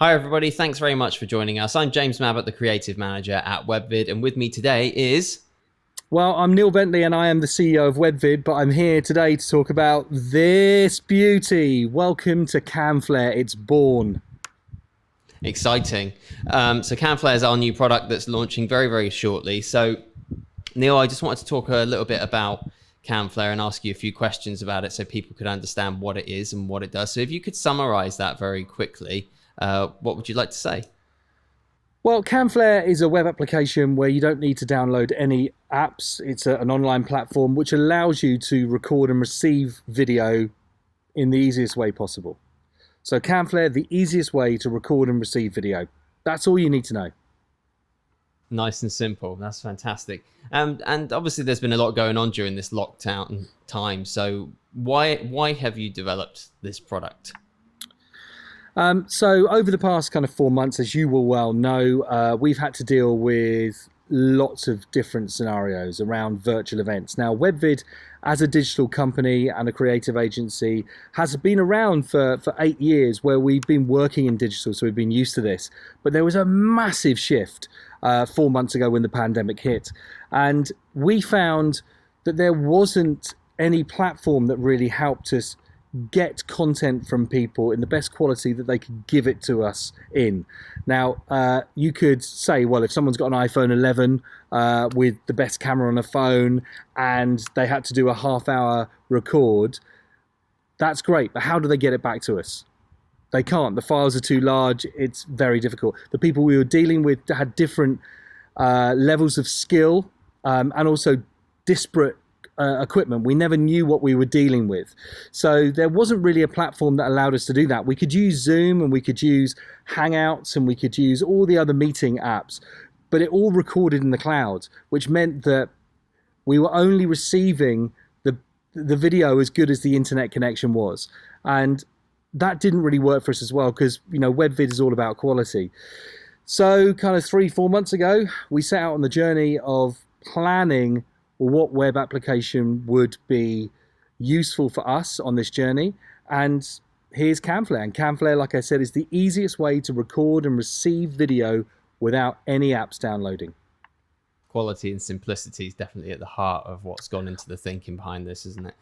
Hi everybody, thanks very much for joining us. I'm James Mabbott, the Creative Manager at WebVid, and with me today is... Well, I'm Neil Bentley and I am the CEO of WebVid, but I'm here today to talk about this beauty. Welcome to Camflare, it's born. Exciting. So Camflare is our new product that's launching very, very shortly. So Neil, I just wanted to talk a little bit about Camflare and ask you a few questions about it so people could understand what it is and what it does. So if you could summarize that very quickly, what would you like to say? Well, Camflare is a web application where you don't need to download any apps. It's an online platform which allows you to record and receive video in the easiest way possible. So Camflare, the easiest way to record and receive video. That's all you need to know. Nice and simple. That's fantastic. And obviously there's been a lot going on during this lockdown time. So why have you developed this product? So over the past kind of 4 months, as you will well know, we've had to deal with lots of different scenarios around virtual events. Now, WebVid, as a digital company and a creative agency, has been around for 8 years where we've been working in digital, so we've been used to this. But there was a massive shift 4 months ago when the pandemic hit. And we found that there wasn't any platform that really helped us get content from people in the best quality that they could give it to us in. Now, you could say, well, if someone's got an iPhone 11 with the best camera on a phone and they had to do a half-hour record, that's great, but how do they get it back to us? They can't. The files are too large. It's very difficult. The people we were dealing with had different levels of skill and also disparate equipment. We never knew what we were dealing with. So there wasn't really a platform that allowed us to do that. We could use Zoom and we could use Hangouts and we could use all the other meeting apps, but it all recorded in the cloud, which meant that we were only receiving the video as good as the internet connection was. And that didn't really work for us as well because, you know, WebVid is all about quality. So kind of 3-4 months ago, we set out on the journey of planning what web application would be useful for us on this journey. And here's Camflare. And Camflare, like I said, is the easiest way to record and receive video without any apps downloading. Quality and simplicity is definitely at the heart of what's gone into the thinking behind this, isn't it?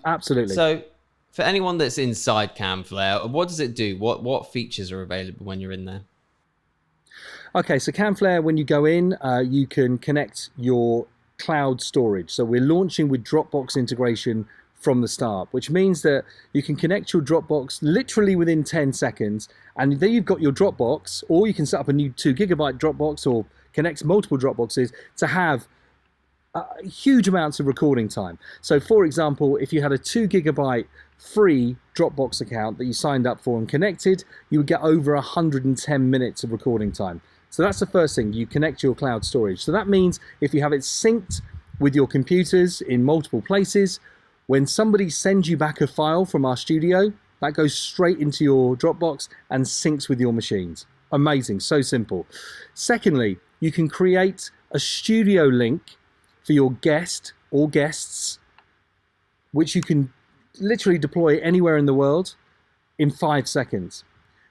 Absolutely. So for anyone that's inside Camflare, what does it do? What features are available when you're in there? Okay, so Camflare, when you go in, you can connect your cloud storage. So we're launching with Dropbox integration from the start, which means that you can connect your Dropbox literally within 10 seconds, and then you've got your Dropbox, or you can set up a new 2 GB Dropbox or connect multiple Dropboxes to have huge amounts of recording time. So for example, if you had a 2 GB free Dropbox account that you signed up for and connected, you would get over 110 minutes of recording time. So that's the first thing, you connect your cloud storage. So that means if you have it synced with your computers in multiple places, when somebody sends you back a file from our studio, that goes straight into your Dropbox and syncs with your machines. Amazing, so simple. Secondly, you can create a studio link for your guest or guests, which you can literally deploy anywhere in the world in 5 seconds.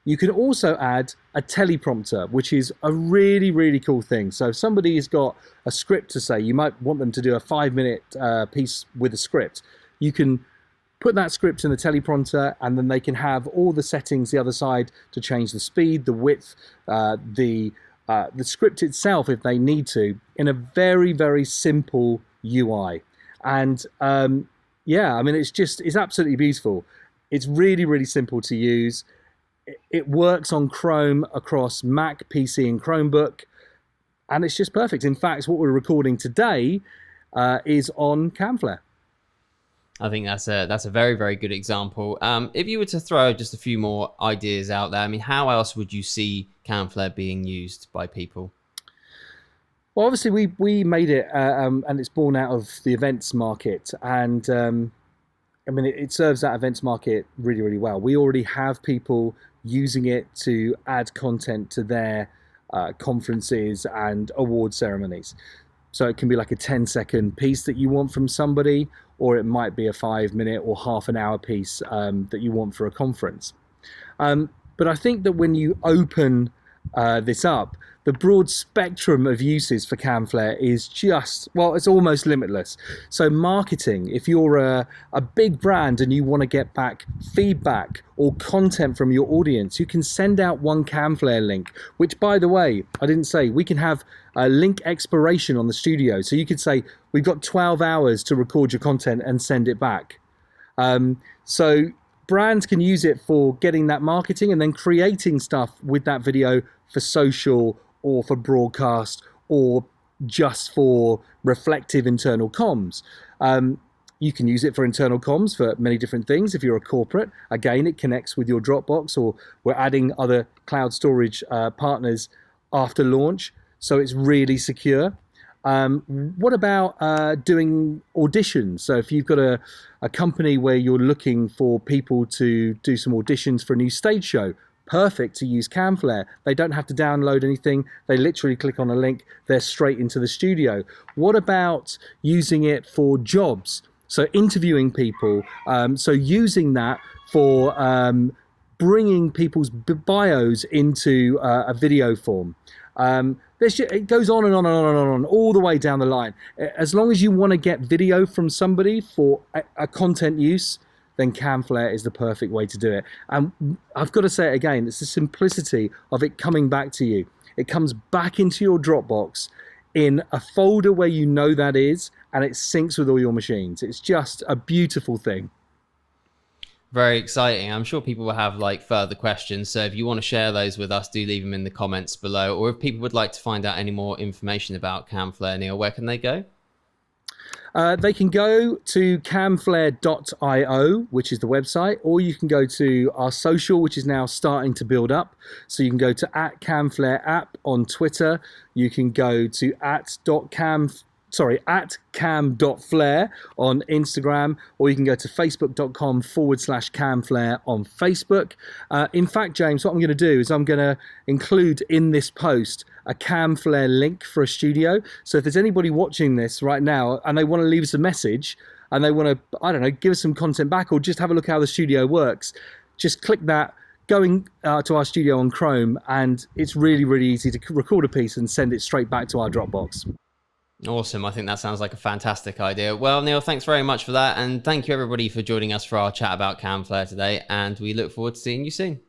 You can also add a teleprompter, which is a really, really cool thing. So if somebody has got a script to say, you might want them to do a 5-minute piece with a script. You can put that script in the teleprompter and then they can have all the settings the other side to change the speed, the width, the script itself if they need to, in a very, very simple UI. And yeah, I mean, it's absolutely beautiful. It's really, really simple to use. It works on Chrome across Mac, PC, and Chromebook, and it's just perfect. In fact, what we're recording today is on Camflare. I think that's a very, very good example. If you were to throw just a few more ideas out there, I mean, how else would you see Camflare being used by people? Well, obviously, we made it, and it's born out of the events market, and I mean, it serves that events market really, really well. We already have people using it to add content to their conferences and award ceremonies. So it can be like a 10-second piece that you want from somebody, or it might be a 5-minute or half an hour piece that you want for a conference. But I think that when you open this up, the broad spectrum of uses for Camflare is just, well, it's almost limitless. So marketing, if you're a big brand and you want to get back feedback or content from your audience, you can send out one Camflare link, which, by the way, I didn't say, we can have a link expiration on the studio. So you could say, we've got 12 hours to record your content and send it back. So brands can use it for getting that marketing and then creating stuff with that video for social or for broadcast or just for reflective internal comms. You can use it for internal comms for many different things. If you're a corporate, again, it connects with your Dropbox, or we're adding other cloud storage partners after launch, so it's really secure. What about doing auditions? So if you've got a company where you're looking for people to do some auditions for a new stage show, perfect to use Camflare. They don't have to download anything. They literally click on a link, they're straight into the studio. What about using it for jobs? So interviewing people, so using that for bringing people's bios into a video form. It goes on and on and on and on, all the way down the line. As long as you want to get video from somebody for a content use, then Camflare is the perfect way to do it. And I've got to say it again, it's the simplicity of it coming back to you. It comes back into your Dropbox in a folder where you know that is, and it syncs with all your machines. It's just a beautiful thing. Very exciting. I'm sure people will have like further questions. So if you want to share those with us, do leave them in the comments below. Or if people would like to find out any more information about Camflare, Neil, where can they go? They can go to camflare.io, which is the website, or you can go to our social, which is now starting to build up. So you can go to @CamflareApp on Twitter. You can go to @cam.flare on Instagram, or you can go to facebook.com/Camflare on Facebook. In fact, James, what I'm going to do is I'm going to include in this post a Camflare link for a studio. So if there's anybody watching this right now and they want to leave us a message and they want to, I don't know, give us some content back or just have a look how the studio works, just click that, going to our studio on Chrome, and it's really, really easy to record a piece and send it straight back to our Dropbox. Awesome. I think that sounds like a fantastic idea. Well, Neil, thanks very much for that. And thank you everybody for joining us for our chat about Camflare today. And we look forward to seeing you soon.